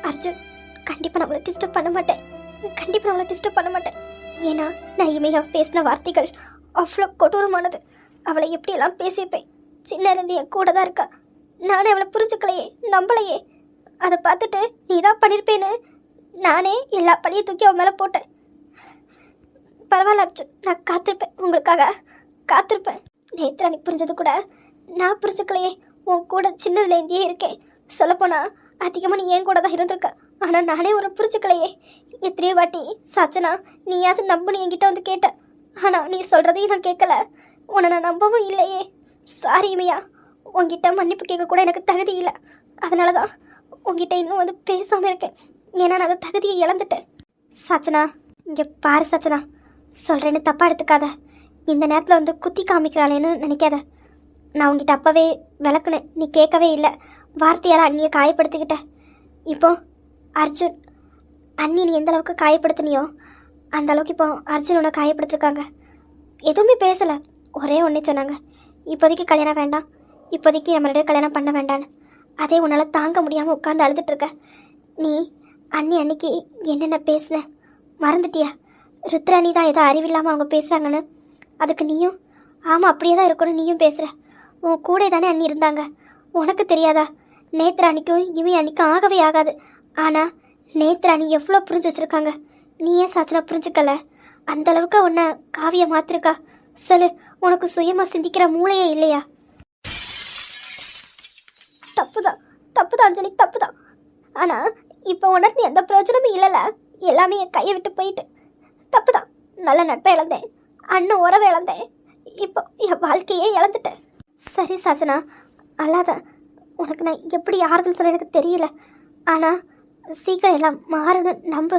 அர்ஜுன், கண்டிப்பாக நான் அவளை டிஸ்டர்ப் பண்ண மாட்டேன். கண்டிப்பாக அவளை டிஸ்டர்ப் பண்ண மாட்டேன். ஏன்னா நான் இமையாக பேசின வார்த்தைகள் அவ்வளோ கொடூரமானது. அவளை எப்படியெல்லாம் பேசிப்பேன். சின்ன இருந்து என் கூட தான் இருக்கா. நானே அவளை புரிஞ்சுக்கலையே, நம்பலையே. அதை பார்த்துட்டு நீ தான் பண்ணியிருப்பேன்னு நானே எல்லா பழியும் தூக்கி அவன் மேலே போட்டேன். பரவாயில்ல அர்ஜுன், நான் காத்திருப்பேன், உங்களுக்காக காத்திருப்பேன். நேத்ரா நீ புரிஞ்சது கூட நான் புரிஞ்சுக்கலையே. உன் கூட சின்னதுலேருந்தே இருக்கேன். சொல்லப்போனால் அதிகமாக நீ என் கூட தான் இருந்திருக்க. ஆனால் நானே ஒரு புரிஞ்சுக்கலையே. எத்தனையோ வாட்டி சாச்சனா நீயாவது நம்புன்னு என்கிட்ட வந்து கேட்ட. ஆனால் நீ சொல்கிறதையும் நான் கேட்கல. உன்னை நான் நம்பவும் இல்லையே. சாரி இமையா, உங்ககிட்ட மன்னிப்பு கேட்க கூட எனக்கு தகுதி இல்லை. அதனால தான் உங்ககிட்ட இன்னும் வந்து பேசாமல் இருக்கேன். ஏன்னா நான் அந்த தகுதியை இழந்துட்டேன். சாச்சனா, இங்கே பாரு சாச்சனா, சொல்கிறேன்னு தப்பாக எடுத்துக்காத. இந்த நேரத்தில் வந்து குத்தி காமிக்கிறாளேன்னு நினைக்காத. நான் உங்ககிட்ட அப்போவே விளக்குனேன், நீ கேட்கவே இல்லை. வார்த்தையால் அண்ணியை காயப்படுத்திக்கிட்ட. இப்போ அர்ஜுன், அண்ணி நீ எந்த அளவுக்கு காயப்படுத்தினியோ அந்த அளவுக்கு இப்போ அர்ஜுன் உன்னை காயப்படுத்திருக்காங்க. எதுவுமே பேசலை, ஒரே ஒன்றே சொன்னாங்க, இப்போதைக்கு கல்யாணம் வேண்டாம், இப்போதைக்கு நம்மளோட கல்யாணம் பண்ண வேண்டான்னு. அதே உன்னால் தாங்க முடியாமல் உட்காந்து அழுதுட்டுருக்க. நீ அன்னைக்கு என்னென்ன பேசுன மறந்துட்டியா? ருத்ராணி தான் ஏதோ அறிவில்லாமல் அவங்க பேசுகிறாங்கன்னு. அதுக்கு நீயும் ஆமாம் அப்படியே தான் இருக்கணும் நீயும் பேசுகிற. உன் கூட தானே அண்ணி இருந்தாங்க, உனக்கு தெரியாதா? நேத்ராணிக்கும் இவன் அன்னைக்கும் ஆகவே ஆகாது. ஆனால் நேத்ராணி எவ்வளோ புரிஞ்சு வச்சுருக்காங்க. நீ ஏன் சாச்சனா புரிஞ்சுக்கல? அந்தளவுக்கு உன்னை காவியை மாற்றிருக்கா. சொல்லு, உனக்கு சுயமாக சிந்திக்கிற மூளையே இல்லையா? தப்புதான் தப்புதான் அஞ்சலி, தப்புதான். ஆனால் இப்போ உனக்கு எந்த பிரயோஜனமும் இல்லைல்ல. எல்லாமே என் கையை விட்டு போயிட்டு. தப்புதான். நல்ல நட்பை இழந்தேன், அண்ணன் உறவை இழந்தேன், இப்போ என் வாழ்க்கையே இழந்துட்டேன். சரி சாச்சனா, அல்லாத உனக்கு நான் எப்படி ஆறுதல் சொல்ல எனக்கு தெரியல. ஆனால் சீக்கிரம் எல்லாம் மாறணும்னு நம்பு.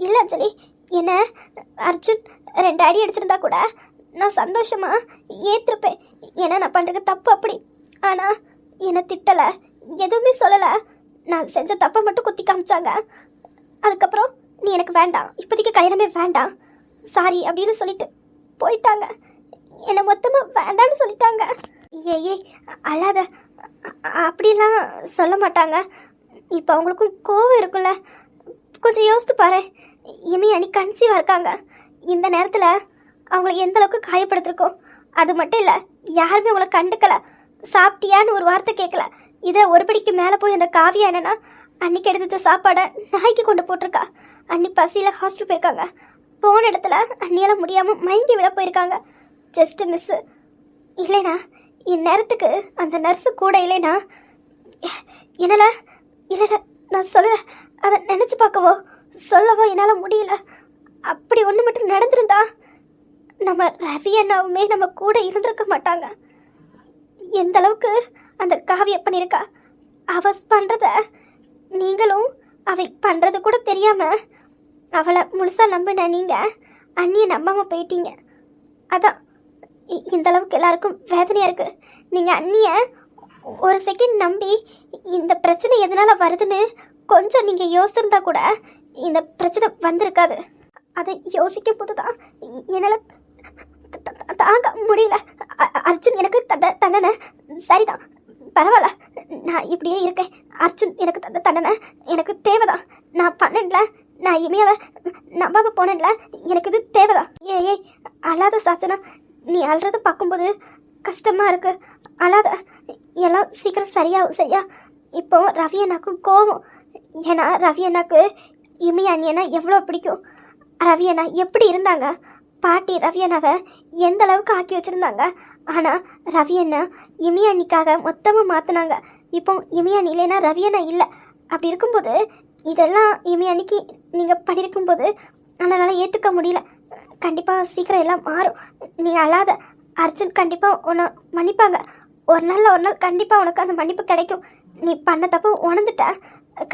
இல்லை அஞ்சலி, என்ன அர்ஜுன் 2 அடி அடிச்சிருந்தா கூட நான் சந்தோஷமாக ஏற்றிருப்பேன். ஏன்னா நான் பண்ணுறது தப்பு அப்படி. ஆனால் என்னை திட்டலை, எதுவுமே சொல்லலை. நான் செஞ்ச தப்பை மட்டும் குத்தி காமிச்சாங்க. அதுக்கப்புறம் நீ எனக்கு வேண்டாம், இப்போதைக்கு கல்யாணமே வேண்டாம், சாரி அப்படின்னு சொல்லிட்டு போயிட்டாங்க. என்னை மொத்தமாக வேண்டான்னு சொல்லிட்டாங்க. ஏய் அழாத, அப்படிலாம் சொல்ல மாட்டாங்க. இப்போ அவங்களுக்கும் கோவம் இருக்குல்ல. கொஞ்சம் யோசித்து பாரு. இமி அன்னைக்கு கன்சீவாக இருக்காங்க. இந்த நேரத்தில் அவங்கள எந்த அளவுக்கு காயப்படுத்திருக்கோம். அது மட்டும் இல்லை, யாருமே அவங்கள கண்டுக்கலை. சாப்பிட்டியான்னு ஒரு வார்த்தை கேட்கல. இதை ஒரு படிக்கு மேலே போய் அந்த காவியா என்னன்னா அன்னைக்கு எடுத்து வச்ச சாப்பாடை நாய்க்கு கொண்டு போட்டிருக்கா. அன்னி பசியில் ஹாஸ்பிட்டல் போயிருக்காங்க. போன இடத்துல அன்னியால் முடியாமல் மயங்கி விட போயிருக்காங்க. Just miss. இல்லைண்ணா, இந்நேரத்துக்கு அந்த நர்ஸு கூட இல்லைண்ணா. என்னால் இல்லை, நான் சொல்ல அதை நினச்சி பார்க்கவோ சொல்லவோ என்னால் முடியல. அப்படி ஒன்று மட்டும் நடந்திருந்தா நம்ம ரவி அண்ணாவுமே நம்ம கூட இருந்திருக்க மாட்டாங்க. எந்த அளவுக்கு அந்த காவியை பண்ணியிருக்கா. அவ பண்ணுறத நீங்களும் அவை பண்ணுறது கூட தெரியாமல் அவளை முழுசாக நம்பின நீங்கள் அண்ணியை நம்பாமல் போயிட்டீங்க. அதான் இந்த அளவுக்கு எல்லாருக்கும் வேதனையாக இருக்குது. நீங்கள் அண்ணியை ஒரு செகண்ட் நம்பி இந்த பிரச்சனை எதனால் வருதுன்னு கொஞ்சம் நீங்கள் யோசிச்சிருந்தா கூட இந்த பிரச்சனை வந்திருக்காது. அதை யோசிக்கும் போது தான் என்னால் தாங்க முடியல. அர்ஜுன் எனக்கு தண்டனை சரிதான், பரவாயில்ல, நான் இப்படியே இருக்கேன். அர்ஜுன் எனக்கு தண்டனை எனக்கு தேவைதான். நான் பண்ணல, நான் இமையாவை நம்பாமல் போனேன்ல, எனக்கு இது தேவைதான். ஏய் அழாத சாச்சனா, நீ அழுறத பார்க்கும்போது கஷ்டமாக இருக்கு. அழாத, எல்லாம் சீக்கிரம் சரியா. இப்போ ரவி அண்ணாக்கும் கோவம். ஏன்னா ரவி அண்ணாக்கு இமி அண்ணியனா எவ்வளோ பிடிக்கும். ரவி அண்ணா எப்படி இருந்தாங்க, பாட்டி ரவி அண்ணாவை எந்த அளவுக்கு ஆக்கி வச்சுருந்தாங்க. ஆனால் ரவி அண்ணா இமி அண்ணிக்காக மொத்தமாக மாற்றினாங்க. இப்போ இமி அண்ணி இல்லைன்னா ரவி அண்ணா இல்லை. அப்படி இருக்கும்போது இதெல்லாம் இமி அன்னிக்கு நீங்கள் பண்ணியிருக்கும்போது அதனால் ஏற்றுக்க முடியல. கண்டிப்பாக சீக்கிரம் எல்லாம் மாறும். நீ அழாத. அர்ஜுன் கண்டிப்பாக உன்னை மன்னிப்பாங்க. ஒரு நாள் கண்டிப்பாக உனக்கு அந்த மன்னிப்பு கிடைக்கும். நீ பண்ண தப்பு உணர்ந்துட்ட,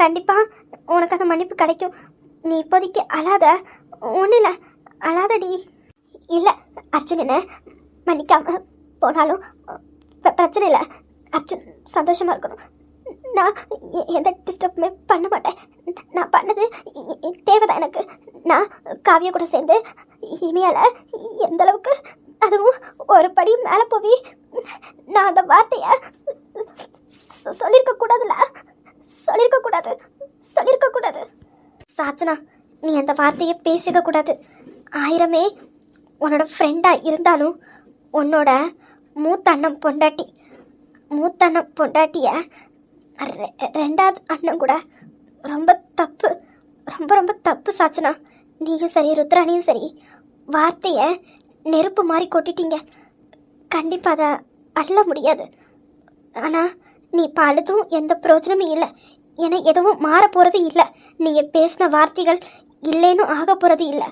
கண்டிப்பாக உனக்கு அந்த மன்னிப்பு கிடைக்கும். நீ இப்போதைக்கு அழாத. ஒன்றும் இல்லை, அழாதடி. இல்லை அர்ஜுன் என்ன மன்னிக்காம போனாலும் பிரச்சனை இல்லை. அர்ஜுன் சந்தோஷமாக இருக்கணும். நான் எந்த டிஸ்டர்புமே பண்ண மாட்டேன். நான் பண்ணது தேவைதான் எனக்கு. நான் காவியா கூட சேர்ந்து இனியால் எந்த அளவுக்கு, அதுவும் ஒரு படி மேலே போய் நான் அந்த வார்த்தையை சொல்லியிருக்க கூடாதுல்ல. சாச்சனா, நீ அந்த வார்த்தையை பேசிக்க கூடாது. ஆயிரமே உன்னோட ஃப்ரெண்டாக இருந்தாலும் உன்னோட மூத்த அண்ணன் பொண்டாட்டிய ரெண்டாவது அண்ணன் கூட ரொம்ப தப்பு, ரொம்ப ரொம்ப தப்பு சாச்சனா. நீயும் சரி, ருத்ராணியும் சரி, வார்த்தையை நெருப்பு மாதிரி கொட்டிட்டீங்க. கண்டிப்பாக அதை அள்ள முடியாது. ஆனால் நீ இப்போ அழுதும் எந்த பிரயோஜனமும் இல்லை. ஏன்னா எதுவும் மாற போகிறது இல்லை. நீங்கள் பேசின வார்த்தைகள் இல்லைன்னு ஆக போகிறது இல்லை.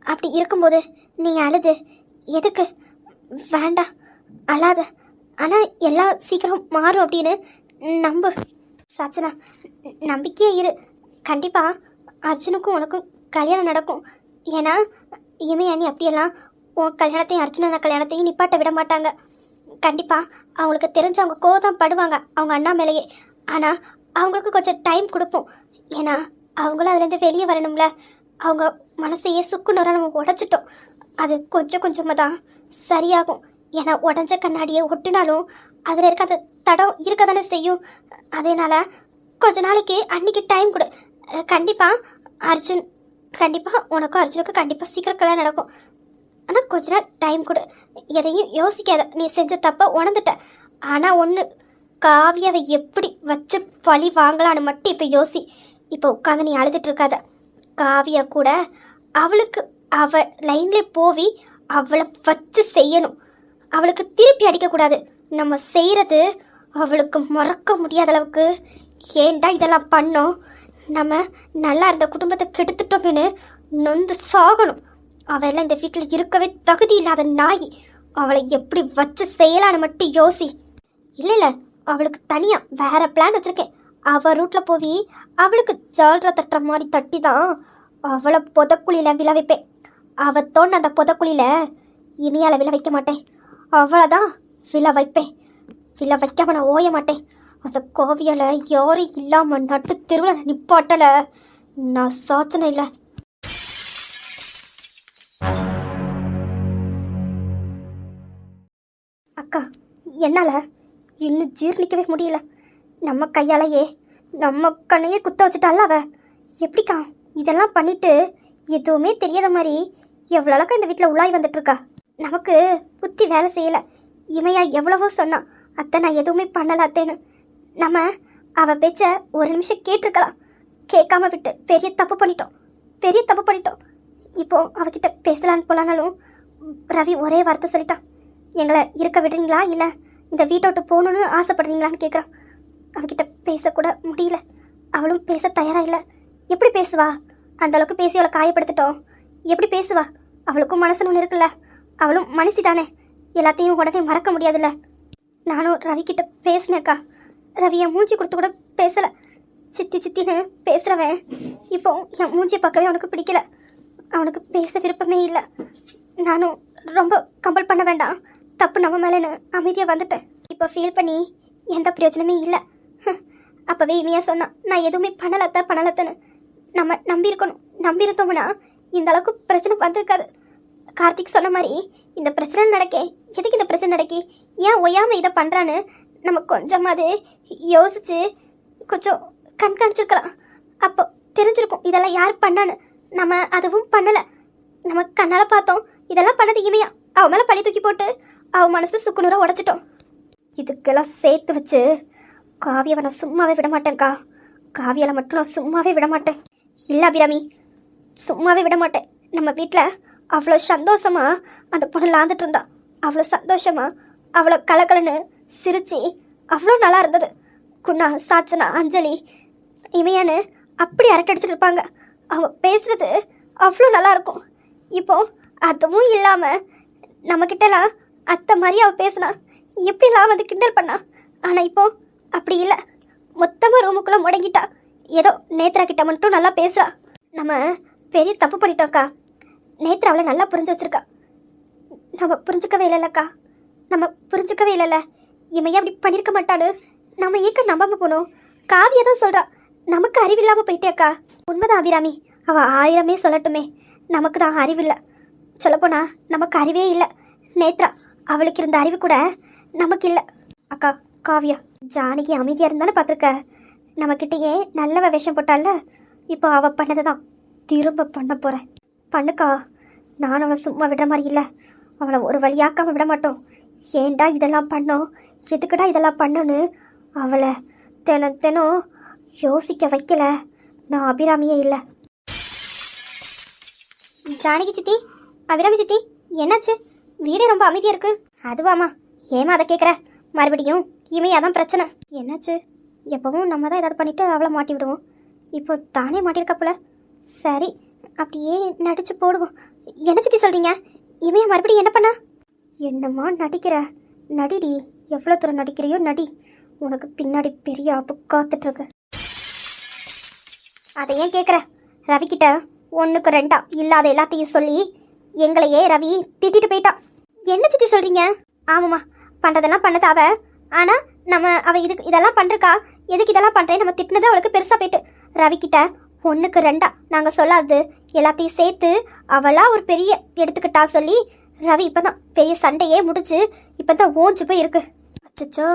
அப்படி இருக்கும்போது நீ அழுது எதுக்கு? வேண்டாம், அழாத. ஆனால் எல்லாம் சீக்கிரம் மாறும் அப்படின்னு நம்பு சாச்சனா. நம்பிக்கையே இரு. கண்டிப்பாக அர்ஜுனுக்கும் உனக்கும் கல்யாணம் நடக்கும். ஏன்னா இமையானி அப்படியெல்லாம் உன் கல்யாணத்தையும் அர்ஜுனன கல்யாணத்தையும் நிப்பாட்ட விட மாட்டாங்க. கண்டிப்பாக அவங்களுக்கு தெரிஞ்சவங்க கோவம் படுவாங்க அவங்க அண்ணா மேலேயே. ஆனால் அவங்களுக்கு கொஞ்சம் டைம் கொடுப்போம். ஏன்னா அவங்களும் அதுலேருந்து வெளியே வரணும்ல. அவங்க மனசையே சுக்குநூறாக நம்ம உடைச்சிட்டோம். அது கொஞ்சம் கொஞ்சமாக தான் சரியாகும். ஏன்னா உடஞ்ச கண்ணாடியை ஒட்டினாலும் அதில் இருக்க அந்த தடம் இருக்க தானே செய்யும். அதனால கொஞ்ச நாளைக்கு அன்னைக்கு டைம் கொடு. கண்டிப்பாக உனக்கும் அர்ஜுனுக்கும் கண்டிப்பாக சீக்கிரம் கல்யாணம் நடக்கும். ஆனால் கொஞ்ச நாள் டைம் கொடு. எதையும் யோசிக்காத. நீ செஞ்ச தப்ப உணர்ந்துட்ட. ஆனால் ஒன்று, காவியாவை எப்படி வச்சு பழி வாங்கலான்னு மட்டும் இப்போ யோசி. இப்போ உட்காந்து நீ அழுதுட்டு இருக்காத. காவியா கூட அவளுக்கு அவள் லைனில் போவி அவளை வச்சு செய்யணும். அவளுக்கு திருப்பி அடிக்கக்கூடாது. நம்ம செய்கிறது அவளுக்கு மறக்க முடியாத அளவுக்கு ஏன்டா இதெல்லாம் பண்ணோம், நம்ம நல்லா இருந்த குடும்பத்தை கெடுத்துட்டோம்னு நொந்து சாகணும். அவெல்லாம் இந்த வீட்டில் இருக்கவே தகுதி இல்லாத நாய். அவளை எப்படி வச்சு செய்யலான்னு மட்டும் யோசி. இல்லை, அவளுக்கு தனியாக வேற பிளான் வச்சுருக்கேன். அவள் ரூட்டில் போய் அவளுக்கு ஜால்ரா தட்டுற மாதிரி தட்டி தான் அவளை புதக்குழியில் விழ வைப்பேன். அவள் தோண்ட அந்த புதக்குழியில் இனியால் விழ வைக்க மாட்டேன். அவளைதான் விழ வைப்பேன். விழ வைக்காம நான் ஓய மாட்டேன். அந்த கோவியால் யாரும் இல்லாமல் நட்டு தெருவில் நிப்பாட்டலை நான் சாச்சனை இல்லை. அக்கா, என்னால் இன்னும் ஜீர்ணிக்கவே முடியல. நம்ம கையாலேயே நம்ம கண்ணையே குத்த வச்சுட்டால அவ. எப்படிக்கா இதெல்லாம் பண்ணிட்டு எதுவுமே தெரியாத மாதிரி எவ்வளோ அழகா இந்த வீட்டில் உள்ளாய் வந்துட்டுருக்கா. நமக்கு புத்தி வேலை செய்யலை. இமையா எவ்வளவோ சொன்னான், அத்தை நான் எதுவுமே பண்ணலை அத்தேன்னு. நம்ம அவள் பேச்ச ஒரு நிமிஷம் கேட்டிருக்கலாம். கேட்காம விட்டு பெரிய தப்பு பண்ணிட்டோம். இப்போ அவகிட்ட பேசலான்னு போலானாலும் ரவி ஒரே வார்த்தை சொல்லிட்டான். எங்களை இருக்க விடுறீங்களா, இல்லை இந்த வீட்டை விட்டு போகணுன்னு ஆசைப்படுறீங்களான்னு கேட்குறான். அவகிட்ட பேசக்கூட முடியல. அவளும் பேச தயாராக இல்லை. எப்படி பேசுவா? அந்தளவுக்கு பேசி அவளை காயப்படுத்திட்டோம். எப்படி பேசுவா? அவளுக்கும் மனசுன்னு ஒன்று இருக்குல்ல. அவளும் மனசு தானே. எல்லாத்தையும் உடனே மறக்க முடியாதுல்ல. நானும் ரவிக்கிட்ட பேசினேக்கா. ரவியை மூஞ்சி கொடுத்து கூட பேசலை. சித்தின்னு பேசுகிறவன் இப்போ என் மூஞ்சி பார்க்கவே அவனுக்கு பிடிக்கல. அவனுக்கு பேச விருப்பமே இல்லை. நானும் ரொம்ப கம்பல் பண்ண வேண்டாம், தப்பு நம்ம மேலேன்னு அமைதியாக வந்துட்டேன். இப்போ ஃபீல் பண்ணி எந்த பிரயோஜனமே இல்லை. அப்போவே இமையாக சொன்னான், நான் எதுவுமே பண்ணலத்தன்னு. நம்ம நம்பியிருந்தோம்னா இந்த அளவுக்கு பிரச்சனை வந்திருக்காது. கார்த்திக் சொன்ன மாதிரி இந்த பிரச்சனை எதுக்கு இந்த பிரச்சனை நடக்கி, ஏன் ஒய்யாமல் இதை பண்ணுறான்னு நம்ம கொஞ்சமாவது யோசித்து கொஞ்சம் கண்காணிச்சிருக்கலாம். அப்போ தெரிஞ்சிருக்கும் இதெல்லாம் யார் பண்ணான்னு. நம்ம அதுவும் பண்ணலை. நம்ம கண்ணால் பார்த்தோம். இதெல்லாம் பண்ணது இமையா. அவன் மேலே பழி தூக்கி போட்டு அவன் மனசு சுக்குநூறாக உடைச்சிட்டோம். இதுக்கெல்லாம் சேர்த்து வச்சு காவியாவை நான் சும்மாவே விட மாட்டேன்க்கா. காவியாவில் மட்டும் நான் சும்மாவே விட மாட்டேன். இல்லை அபிராமி, சும்மாவே விட மாட்டேன். நம்ம வீட்டில் அவ்வளோ சந்தோஷமாக அந்த பொண்ணு லாந்துட்டு இருந்தா. அவ்வளோ சந்தோஷமாக அவ்வளோ கலக்கலன்னு சிரிச்சு அவ்வளோ நல்லா இருந்தது. குணா, சாச்சனா, அஞ்சலி, இமையான்னு அப்படி அரட்டடிச்சிட்டு இருப்பாங்க. அவங்க பேசுகிறது அவ்வளோ நல்லாயிருக்கும். இப்போ அதுவும் இல்லாமல் நம்மக்கிட்டலாம் அத்தை மாதிரி அவள் பேசினா எப்படிலாம் வந்து கிண்டல் பண்ணா. ஆனால் இப்போ அப்படி இல்லை. மொத்தமாக ரூமுக்குள்ளே முடங்கிட்டா. ஏதோ நேத்ரா கிட்ட மட்டும் நல்லா பேசுகிறா. நம்ம பெரிய தப்பு பண்ணிட்டோம்க்கா. நேத்ரா அவளை நல்லா புரிஞ்சு வச்சுருக்கா. நம்ம புரிஞ்சுக்கவே இல்லைல்ல. இமையா அப்படி பண்ணியிருக்க மாட்டான்னு நம்ம ஏக்க நம்பாமல் போனோம். காவியா தான் சொல்கிறா, நமக்கு அறிவில்லாமல் போயிட்டேக்கா. உண்மைதான் அபிராமி. அவள் 1000 சொல்லட்டுமே, நமக்கு தான் அறிவில்லை. சொல்லப்போனால் நமக்கு அறிவே இல்லை. நேத்ரா அவளுக்கு இருந்த அறிவு கூட நமக்கு இல்லை. அக்கா காவியா, ஜானகி அமைதியாக இருந்தாலும் பார்த்துருக்க. நம்மக்கிட்டேயே நல்லவ வேஷம் போட்டால. இப்போ அவள் பண்ணது தான் திரும்ப பண்ண போகிறேன். பண்ணுக்கா. நான் அவளை சும்மா விடுற மாதிரி இல்லை. அவளை ஒரு வழியாக்காம விட மாட்டோம். ஏன்டா இதெல்லாம் பண்ணோம், எதுக்குடா இதெல்லாம் பண்ணோன்னு அவளை தினம் தினம் யோசிக்க வைக்கல நான் அபிராமியே இல்லை. ஜானகி சித்தி, அபிராமி சித்தி, என்னாச்சு? வீடே ரொம்ப அமைதியாக இருக்கு. அதுவாமா, ஏமா அதை கேட்குற? மறுபடியும் இமையாதான் பிரச்சனை. என்னாச்சு? எப்பவும் நம்ம தான் ஏதாவது பண்ணிட்டு அவளை மாட்டி விடுவோம். இப்போ தானே மாட்டியிருக்காப்புல. சரி, அப்படியே நடிச்சு போடுவோம். என்ன சித்தி சொல்கிறீங்க? இமையா மறுபடியும் என்ன பண்ணா? என்னம்மா நடிக்கிற? நடிடி, எவ்வளோ தூரம் நடிக்கிறியோ நடி. உனக்கு பின்னாடி பெரிய ஆப்பு காத்துட்ருக்கு. அதை ஏன் கேட்குற? ரவிக்கிட்ட 1க்கு 2 இல்லாத எல்லாத்தையும் சொல்லி எங்களையே ரவி திட்டிட்டு போயிட்டான். என்ன சித்தி சொல்கிறீங்க? ஆமாம்மா, பண்ணுறதெல்லாம் பண்ணது அவ. ஆனால் அவ இதெல்லாம் பண்ணுறக்கா, எதுக்கு இதெல்லாம் பண்ணுறேன் நம்ம திட்டினது அவளுக்கு பெருசாக போயிட்டு. ரவிக்கிட்ட 1க்கு 2 நாங்கள் சொல்லாது எல்லாத்தையும் சேர்த்து அவளா ஒரு பெரிய எடுத்துக்கிட்டா சொல்லி ரவி இப்போ தான் பெரிய சண்டையே முடிச்சு இப்போ தான் ஓஞ்சு போய் இருக்கு. அச்சோ,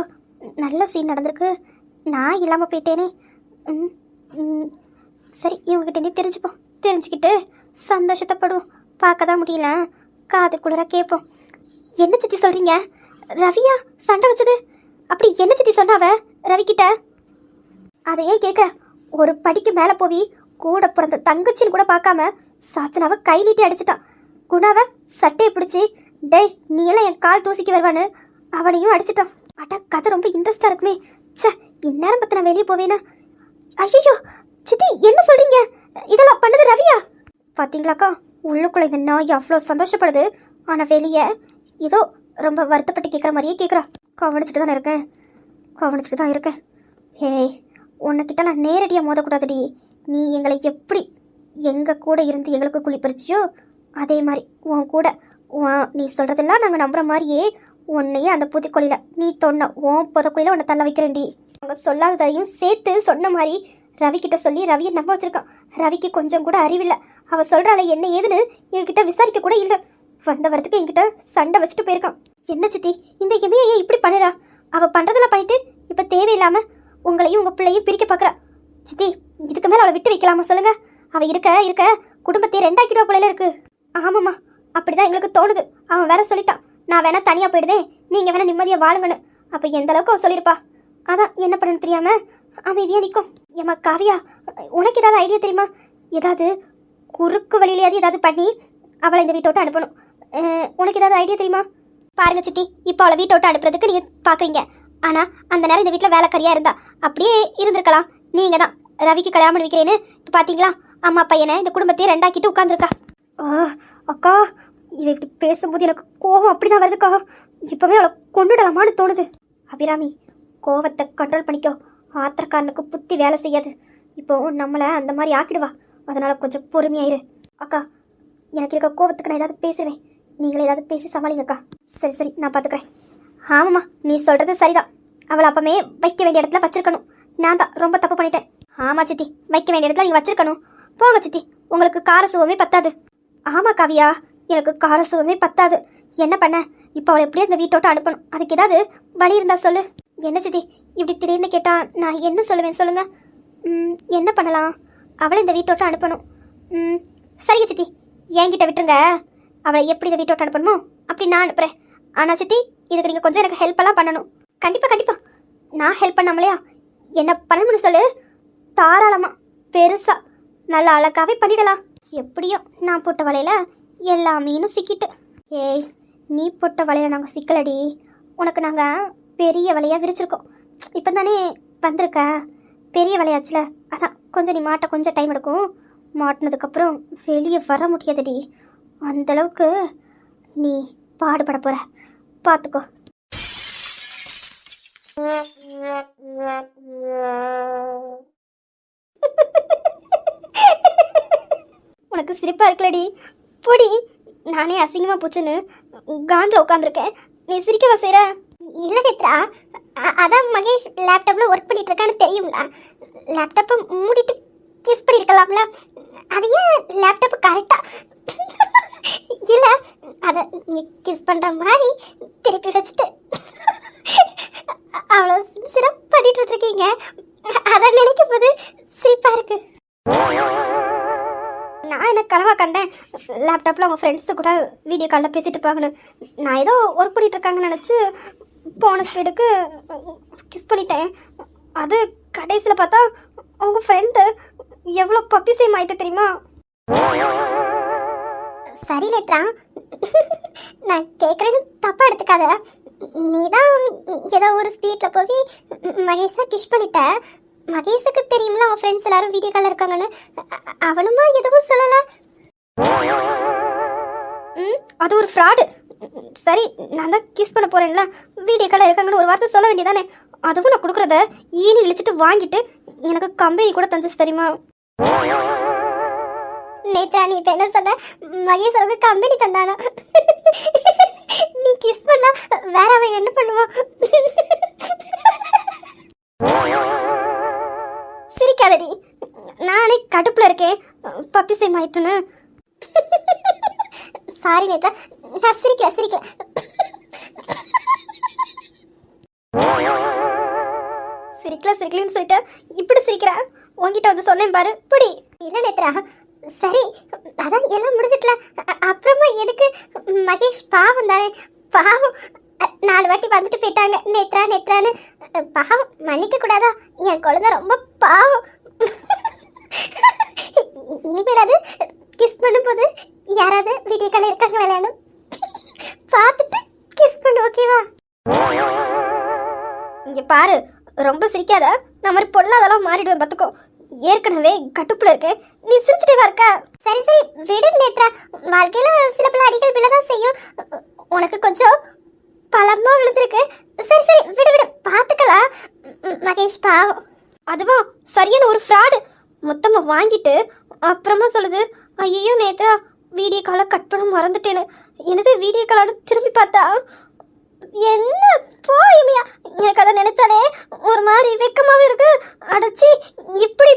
நல்ல சீன் நடந்திருக்கு. நான் இல்லாமல் போயிட்டேனே. சரி, இவங்ககிட்டேருந்து தெரிஞ்சுப்போம். தெரிஞ்சுக்கிட்டு சந்தோஷத்தைப்படுவோம். பார்க்க தான் முடியல, காது குளிர கேட்போம். என்ன சித்தி சொல்கிறீங்க? ரவியா சண்டை வச்சது? அப்படி என்ன சித்தி சொன்னாவ ரவிக்கிட்ட? அதை ஏன் கேட்குற? ஒரு படிக்கு மேலே போய் கூட பிறந்த தங்கச்சின்னு கூட பார்க்காம சாச்சனாவை கை நீட்டி அடிச்சிட்டான். குணாவை சட்டையை பிடிச்சி, டேய் நீ எல்லாம் என் கால் தூசிக்கு வருவான்னு அவனையும் அடிச்சிட்டான். அட, கதை ரொம்ப இன்ட்ரெஸ்டாக இருக்குமே. சே, இந்நேரம் பற்றி நான் வெளியே போவேனா? ஐயோ சித்தி, என்ன சொல்கிறீங்க? இதெல்லாம் பண்ணது ரவியா? பார்த்தீங்களாக்கா, உள்ளுக்குள்ள இந்த நாய் அவ்வளோ சந்தோஷப்படுது. ஆனால் வெளியே ஏதோ ரொம்ப வருத்தப்பட்டு கேட்குற மாதிரியே கேட்குறா. கவனிச்சுட்டு தான் இருக்கேன். ஏய், உன்னைக்கிட்ட நான் நேரடியாக மோதக்கூடாதுடி. நீ எங்களை எப்படி எங்கள் கூட இருந்து எங்களுக்கு குளிப்பறிச்சியோ அதே மாதிரி உன் கூட நீ சொல்கிறதெல்லாம் நாங்கள் நம்புகிற மாதிரியே உன்னையே அந்த புதுக்கொழியில் நீ உன் புதக்கொழியில் உன்னை தள்ள வைக்கிறேன்டி. நாங்கள் சொல்லாததையும் சேர்த்து சொன்ன மாதிரி ரவிக்கிட்ட சொல்லி ரவியை நம்ப வச்சிருக்கான். ரவிக்கு கொஞ்சம் கூட அறிவில்லை. அவள் சொல்கிறாள் என்ன ஏதுன்னு என்கிட்ட விசாரிக்க கூட இல்லை. வந்த வரத்துக்கு என்கிட்ட சண்டை வச்சுட்டு போயிருக்கான். என்ன சித்தி, இந்த இமையை ஏன் இப்படி பண்ணுறா? அவள் பண்ணுறதெல்லாம் பண்ணிட்டு இப்போ தேவையில்லாமல் உங்களையும் உங்கள் பிள்ளையும் பிரிக்க பார்க்குறா. சித்தி, இதுக்கு மேலே அவளை விட்டு வைக்கலாமா சொல்லுங்க? அவள் இருக்க குடும்பத்தை 2 ஆக்கிடுவா போல இருக்கு. ஆமாம்மா, அப்படிதான் எங்களுக்கு தோணுது. அவன் வேற சொல்லிட்டான், நான் வேணா தனியாக போயிடுதேன், நீங்கள் வேணா நிம்மதியாக வாழுங்கன்னு. அப்போ எந்த அளவுக்கு அவள் சொல்லியிருப்பா. அதான் என்ன பண்ணணும்னு தெரியாமல் அமைதியாக நிற்கும். ஏம்மா காவியா, உனக்கு ஏதாவது ஐடியா தெரியுமா? ஏதாவது குறுக்கு வழியிலேயாவது ஏதாவது பண்ணி அவளை இந்த வீட்டை விட்டு அனுப்பணும். உனக்கு ஏதாவது ஐடியா தெரியுமா? பாருங்க சித்தி, இப்போ அவளை வீட்டை விட்டு அனுப்புறதுக்கு நீங்கள் பார்க்குறீங்க. ஆனால் அந்த நேரம் இந்த வீட்டில் வேலைக்காரியாக இருந்தா அப்படியே இருந்திருக்கலாம். நீங்கள் தான் ரவிக்கு கல்யாணம் பண்ணி வைக்கிறேன்னு இப்போ பார்த்தீங்களா, அம்மா பையனை இந்த குடும்பத்தையே 2 ஆக்கிட்டு உட்காந்துருக்கா. அக்கா, இவ இப்படி பேசும்போது எனக்கு கோவம் அப்படிதான் வருதுக்கா. இப்போவே அவளை கொண்டுடலாமான்னு தோணுது. அபிராமி, கோவத்தை கண்ட்ரோல் பண்ணிக்கோ. ஆத்திரக்காரனுக்கு புத்தி வேலை செய்யாது. இப்போ நம்மளை அந்த மாதிரி ஆக்கிடுவா. அதனால் கொஞ்சம் பொறுமையாயிரு. அக்கா, எனக்கு இருக்க கோவத்துக்கு நான் ஏதாவது பேசுவேன், நீங்களே ஏதாவது பேசி சமாளிங்கக்கா. சரி, நான் பார்த்துக்கிறேன். ஆமாம்மா, நீ சொல்கிறது சரிதான். அவளை அப்பமே வைக்க வேண்டிய இடத்துல வச்சிருக்கணும். நான் தான் ரொம்ப தப்பு பண்ணிட்டேன். ஆமாம் சித்தி, வைக்க வேண்டிய இடத்துல நீங்கள் வச்சிருக்கணும். போங்க சித்தி, உங்களுக்கு கார சுவமே பத்தாது. ஆமாம் காவியா, எனக்கு கார சுவமே பத்தாது. என்ன பண்ண? இப்போ அவளை எப்படியும் இந்த வீட்டோட்ட அனுப்பணும். அதுக்கு ஏதாவது வழி இருந்தால் சொல்லு. என்ன சித்தி, இப்படி திடீர்னு கேட்டால் நான் என்ன சொல்லுவேன் சொல்லுங்கள்? என்ன பண்ணலாம்? அவளை இந்த வீட்டோட்ட அனுப்பணும். சரிங்க சித்தி, என்கிட்ட விட்டுருங்க. அவளை எப்படி இந்த வீட்டோட்ட அனுப்பணுமோ அப்படி நான் அனுப்புகிறேன். ஆனால் சித்தி, இதுக்கு நீங்கள் கொஞ்சம் எனக்கு ஹெல்ப்பெல்லாம் பண்ணணும். கண்டிப்பாக நான் ஹெல்ப் பண்ணாமலையா? என்ன பண்ணணும்னு சொல்லு. தாராளமாக பெருசாக நல்லா அழகாகவே பண்ணிடலாம். எப்படியோ நான் போட்ட வலையில் எல்லா மீனும் சிக்கிட்டு. ஏய், நீ போட்ட வலையில் நாங்கள் சிக்கலடி. உனக்கு நாங்கள் பெரிய வலையாக விரிச்சிருக்கோம். இப்போ தானே வந்திருக்க, பெரிய வலையாச்சுல. அதான் கொஞ்சம் நீ மாட்ட கொஞ்சம் டைம் எடுக்கும். மாட்டினதுக்கப்புறம் வெளியே வர முடியாதுடி. அந்தளவுக்கு நீ பாடுபட போகிற, பார்த்துக்கோ. உனக்கு சிரிப்பாக இருக்கலடி, பொடி. நானே அசிங்கமாக போச்சுன்னு காண்டில் உட்காந்துருக்கேன், நீ சிரிக்கவா செய்கிற? இல்லை நேத்ரா, அதான் மகேஷ் லேப்டாப்பில் ஒர்க் பண்ணிட்டு இருக்கான்னு தெரியும்ல. லேப்டாப்பை மூடிட்டு கிஸ் பண்ணியிருக்கலாம்ல. அது ஏன் லேப்டாப்பு கரெக்டாக இல்லை, அதை நீ கிஸ் பண்ணுற மாதிரி திருப்பி வச்சுட்டு அவ்வளோ சிறப்பு பண்ணிட்டு இருக்கீங்க. அதை நினைக்கும் போது சிரிப்பாக இருக்கு. நான் என்ன கனவா கண்டேன் லேப்டாப்பில் அவங்க ஃப்ரெண்ட்ஸு கூட வீடியோ காலில் பேசிட்டு இருப்பாங்கன்னு. நான் ஏதோ ஒர்க் பண்ணிட்டு இருக்காங்கன்னு நினச்சி போன ஸ்பீடுக்கு கிஸ் பண்ணிட்டேன். அது கடைசியில் பார்த்தா அவங்க ஃப்ரெண்டு எவ்வளோ பப்பி சேம் ஆயிட்டு தெரியுமா? சரி நேத்ரா, நான் கேட்குறேன்னு தப்பாக எடுத்துக்காத. நீ தான் ஏதோ ஒரு ஸ்பீடில் போய் மகேஷை கிஷ் பண்ணிட்ட. மகேஷுக்கு தெரியும்ல அவன் ஃப்ரெண்ட்ஸ் எல்லாரும் வீடியோ காலில் இருக்காங்கன்னு. அவனுமா எதுவும் சொல்லலை. அது ஒரு ஃப்ராடு. சரி, நான் தான் கிஸ் பண்ண போகிறேன்ல, வீடியோ காலில் இருக்காங்கன்னு ஒரு வார்த்தை சொல்ல வேண்டியதானே? அதுவும் நான் கொடுக்குறத ஈனி இழிச்சிட்டு வாங்கிட்டு எனக்கு கம்பெனி கூட தந்துச்சு தெரியுமா? நேத்ரா, நீ இப்போ என்ன சொன்ன? மகேஷ் அவங்க கம்பெனி தந்தானோ? நீ கிஸ் பண்ணா வேற அவன் என்ன பண்ணுவான்? சிரிக்காதடி, நானே கடுப்புல இருக்கேன் பப்பி சேம் ஆயிட்டுன்னு. சாரி நேத்ரா, நான் சிரிக்கல. சிரிக்கலன்னு சொல்லிட்டு இப்படி சிரிக்கிற? உங்ககிட்ட வந்து சொன்னேன் பாரு, புடி. இல்லை நேத்ரா, சரி அதான் எல்லாம் முடிஞ்சிட்டல, அப்புறமா எதுக்கு? மகேஷ் பாவம் தானே, பாவம் 4 வாட்டி வந்துட்டு போயிட்டாங்க நேத்ரான்னு. பாவம், மன்னிக்க கூடாதா? என் குழந்தை ரொம்ப பாவம். இனிமேலாவது கிஸ் பண்ணும்போது யாராவது வீடியோ கால் இருக்காங்க விளையாடு பார்த்துட்டு கிஸ் பண்ணு, ஓகேவா? இங்க பாரு, ரொம்ப சிரிக்காத. நான் மாதிரி பொல்லாதெல்லாம் மாறிடுவேன் பார்த்துக்கோ. ஏற்கனவே கட்டுப்புல இருக்கு, நீ சிரிச்சுட்டே இருக்க. சரி விடு நேத்ரா, வாழ்க்கையில சில பல அடிகள் விழதான் செய்யும். உனக்கு கொஞ்சம் பழமா விழுந்திருக்கு. சரி விடு, பார்த்துக்கலாம். மகேஷ் பாவம். அதுவா சரியான ஒரு ஃப்ராடு. மொத்தமா வாங்கிட்டு அப்புறமா சொல்லுது, ஐயோ நேத்ரா வீடியோ காலை கட் பண்ண மறந்துட்டேன்னு. எனது வீடியோ காலோட திரும்பி பார்த்தா என்ன போயுமையா? எனக்கு அதை நினைச்சாலே ஒரு மாதிரி வெக்கமாவே இருக்கு. அடைச்சி இப்படி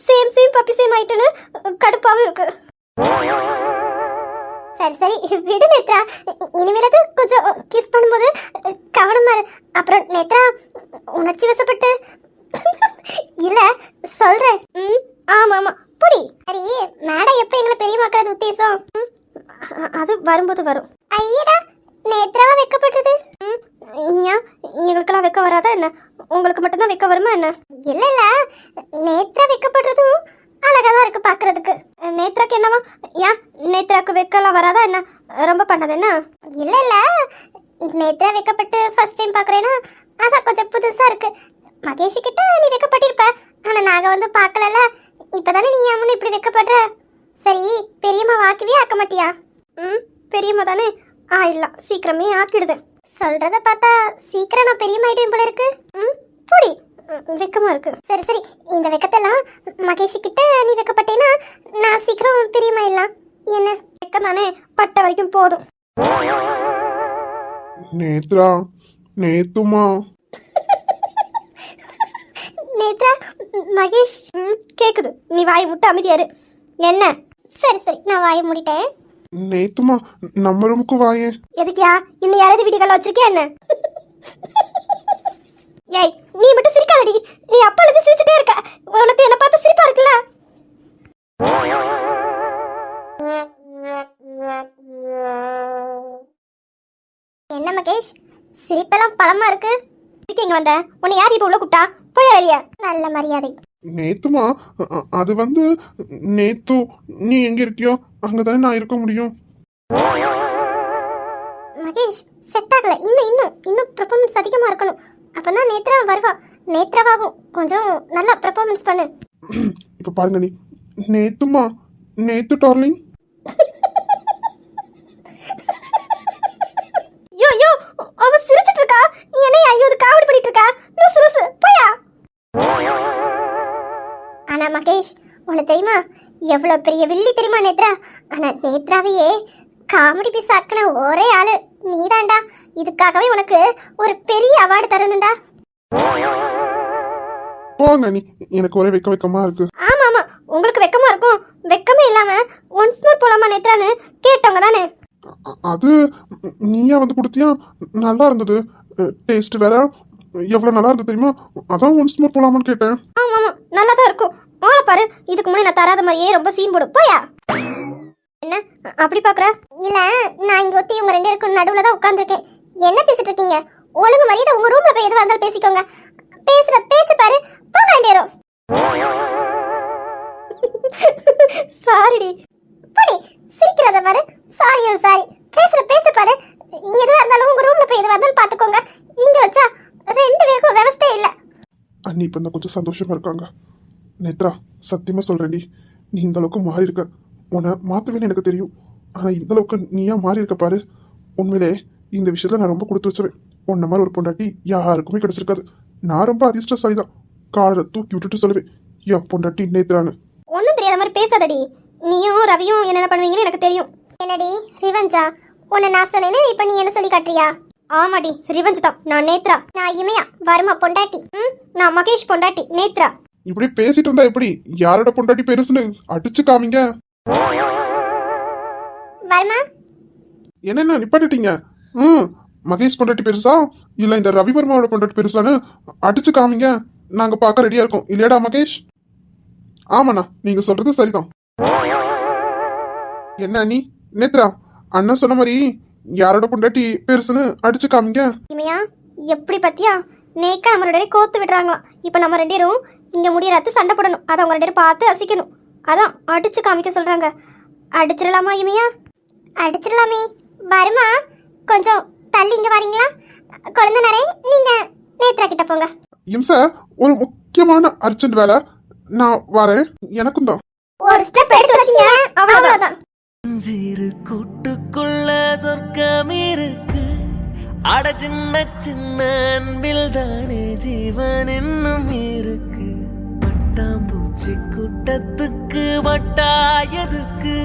சேம் பப்பி சேம் ஆயிட்டுன்னு கடுப்பாவே இருக்கு. சரி விடு நேத்ரா, இனிமேலாவது கொஞ்சம் கிஸ் பண்ணும்போது கவனமா இரு. அப்புறம் நேத்ரா, உணர்ச்சி வசப்பட்டு இல்ல சொல்றேன். ஆமா புடி. சரி, மேடம் எப்ப எங்களை பெரியமாக்குறது உத்தேசம்? அது வரும்போது வரும். ஐயடா, நேத்ராவா வெக்கப்பட்டது? எங்களுக்கெல்லாம் வெக்க வராதா என்ன? உங்களுக்கு மட்டும்தான் வெக்க வருமா என்ன? இல்ல நேத்ரா வெக்கப்படுறதும் அழகாதான் இருக்கு பாக்குறதுக்கு. நேத்ராக்கு என்னவா? ஏன் நேத்ராக்கு வெக்கலாம் வராதா என்ன? ரொம்ப பண்ணது என்ன? இல்ல நேத்ரா வெக்கப்பட்டு ஃபர்ஸ்ட் டைம் பாக்குறேன்னா அதான் கொஞ்சம் புதுசா இருக்கு. மகேஷ் கிட்ட நீ வெக்கப்பட்டிருப்ப, ஆனா நாங்க வந்து பாக்கலல. இப்பதானே நீ அம்மனு இப்படி வெக்கப்படுற. சரி, பெரியம்மா வாக்குவே ஆக்க மாட்டியா? பெரியம்மா தானே இல்ல, சீக்கிரமே ஆக்கிடுது. சொல்றத பார்த்தா சீக்கிரம் நான் பெரியம்மா ஆயிடுவேன் போல இருக்கு. புடி, வெக்கமா இருக்கு. சரி இந்த வெக்கத்தெல்லாம் மகேஷ் கிட்ட நீ வெக்கப்பட்டேன்னா நான் சீக்கிரம் பெரியம்மா இல்லலாம். என்ன வெக்கம் தானே, பட்ட வரைக்கும் போதும். நேத்ரா, நேத்துமா. நேத்ரா, மகேஷ் கேக்குது, நீ வாயை முட்டை அமைதியாரு. என்ன? சரி நான் வாயை மூடிட்டேன். நேத்துமா, நம்ம ரூமுக்கு வாயே. எதுக்கியா? இன்னும் யாராவது வீடியோ கால் வச்சிருக்கியா என்ன? ஏய், நீ மட்டும் சிரிக்காதடி. நீ அப்பால இருந்து சிரிச்சிட்டே இருக்க. உனக்கு என்ன பார்த்து சிரிப்பா இருக்குல்ல? என்ன மகேஷ், சிரிப்பெல்லாம் பழமா இருக்கு. இதுக்கு எங்க வந்த? உன்னை யார் இப்ப உள்ள கூப்பிட்டா? போய் வெளிய. நல்ல மரியாதை. நேத்துமா, அது வந்து நேத்து நீ எங்க இருக்கியோ அங்கதானே நான் இருக்க முடியும். மகேஷ், செட் ஆகல. இன்னும் பெர்ஃபார்மன்ஸ் அதிகமா இருக்கணும். அப்பதான் நேத்ரா வருவா. நேத்ராவாகும். கொஞ்சம் நல்லா பெர்ஃபார்மன்ஸ் பண்ணு. இப்ப பாருங்க, நீ நேத்துமா, நேத்து டார்லிங். யோ அவ சிரிச்சிட்டு இருக்கா. நீ என்ன ஐயோ காமெடி பண்ணிட்டு இருக்கா? லூசு போயா. ஆனா மகேஷ், உனக்கு தெரியுமா எவ்வளவு பெரிய வில்லி தெரியுமா நேத்ரா? ஆனா நேத்ராவையே காமெடி பீஸ் ஆக்கின ஒரே ஆளு நீதான்டா. இதுக்காகவே உனக்கு ஒரு பெரிய அவார்டு தரணும்டா. போங்க, நீ எனக்கு ஒரே வெக்கமா இருக்கு. ஆமா உங்களுக்கு வெக்கமா இருக்கும். வெக்கமே இல்லாம ஒன்ஸ் மோர் போலாமா நேத்ரான்னு கேட்டவங்க தானே. அது நீயா வந்து கொடுத்தியா? நல்லா இருந்தது. டேஸ்ட் வேற எவ்வளவு நல்லா இருந்தது தெரியுமா? அதான் ஒன்ஸ் மோர் போலாமான்னு கேட்டேன். ஆமா நல்லா தான் இருக்கும். ஆளை பாரு, இதுக்கு முன்னாடி நான் தராத மாதிரியே ரொம்ப சீன் போடு. போயா. என்ன அப்படி பாக்குற? இல்ல, நான் இங்க ஒத்தி உங்க ரெண்டு பேருக்கும் நடுவுல தான் உட்கார்ந்திருக்கேன். என்ன பேசிட்டு இருக்கீங்க? ஒழுங்கு மரியாதை உங்க ரூம்ல போய் எதுவா இருந்தாலும் பேசிக்கோங்க. பேசுற பேச்சு பாரு, போங்க ரெண்டு பேரும். சாரிடி. போடி, சிரிக்கிறத பாரு. Sorry sorry. பேசுற பேச்சு பாரு. எதுவா இருந்தாலும் உங்க ரூம்ல போய் எதுவா இருந்தாலும் பாத்துக்கோங்க. இங்க வச்சா ரெண்டு பேருக்கும் விவஸ்தே இல்ல. அண்ணி இப்போ தான் கொஞ்சம் சந்தோஷமா இருக்காங்க. நேத்ரா, சத்தியமா சொல்றேன்டி, நீ இந்த அளவுக்கு மாறி இருக்க. உன்னை மாத்துவேன்னு எனக்கு தெரியும். ஆனா இந்த அளவுக்கு நீயா மாறி இருக்க பாரு. உண்மையிலே இந்த விஷயத்துல நான் ரொம்ப கொடுத்து வச்சுருவேன். உன்ன மாதிரி ஒரு பொண்டாட்டி யாருக்குமே கிடைச்சிருக்காது. நான் ரொம்ப அதிர்ஷ்டசாலி தான். காலரை தூக்கி விட்டுட்டு சொல்லுவேன், என் பொண்டாட்டி நேத்ரான்னு. ஒன்னும் தெரியாத மாதிரி பேசாதடி. நீயும் ரவியும் என்னென்ன பண்ணுவீங்கன்னு எனக்கு தெரியும். என்னடி ரிவெஞ்சா? உன்னை நான் சொன்னேன்னு இப்ப நீ என்ன சொல்லி காட்டுறியா? ஆமாடி, ரிவெஞ்ச் தான். நான் நேத்ரா. நான் இமையா வருமா பொண்டாட்டி. நான் மகேஷ் பொண்டாட்டி நேத்ரா. இப்படி பேசிட்டு இருந்தா எப்படி? யாரோட பொண்டாட்டி பெருசுன்னு அடிச்சு காமிங்க. வருமா? என்னென்ன நிப்பாட்டிட்டீங்க? மகேஷ் பொண்டாட்டி பெருசா இல்ல இந்த ரவிவர்மாவோட பொண்டாட்டி பெருசான்னு அடிச்சு காமிங்க. நாங்க பார்க்க ரெடியா இருக்கோம். இல்லையாடா மகேஷ்? ஆமாண்ணா, நீங்க சொல்றது சரிதான். என்ன நீ நேத்ரா, அண்ணன் சொன்ன மாதிரி யாரோட பொண்டாட்டி பெருசுன்னு அடிச்சு காமிங்க. இமையா எப்படி பத்தியா? நேக்கா நம்ம ரெண்டு பேரும் கோத்து விடுறாங்களாம். இப்ப நம்ம ரெண்டு பேரும் இங்க முடியறாத்து சண்டை போடணும். அதை அவங்க ரெண்டு பேரும் பார்த்து ரசிக்கணும். அதான் அடிச்சு காமிக்க சொல்றாங்க. அடிச்சிடலாமா இமையா? அடிச்சிடலாமே. வருமா, கொஞ்சம் தள்ளி இங்க வரீங்களா? குழந்தைனரே, நீங்க நேத்ரா கிட்ட போங்க. இம்ச, ஒரு முக்கியமான அர்ஜென்ட் வேலை, நான் வரேன். எனக்கும் தான். ஒரு ஸ்டெப் எடுத்து வச்சீங்க, அவ்வளவுதான். ஜீரு கூட்டுக்குள்ள சொர்க்கம் இருக்கு. அட சின்ன சின்ன அன்பில் தானே ஜீவன் இன்னும் இருக்கு. பட்டாம்பூச்சி கூட்டத்துக்கு வட்டாயதுக்கு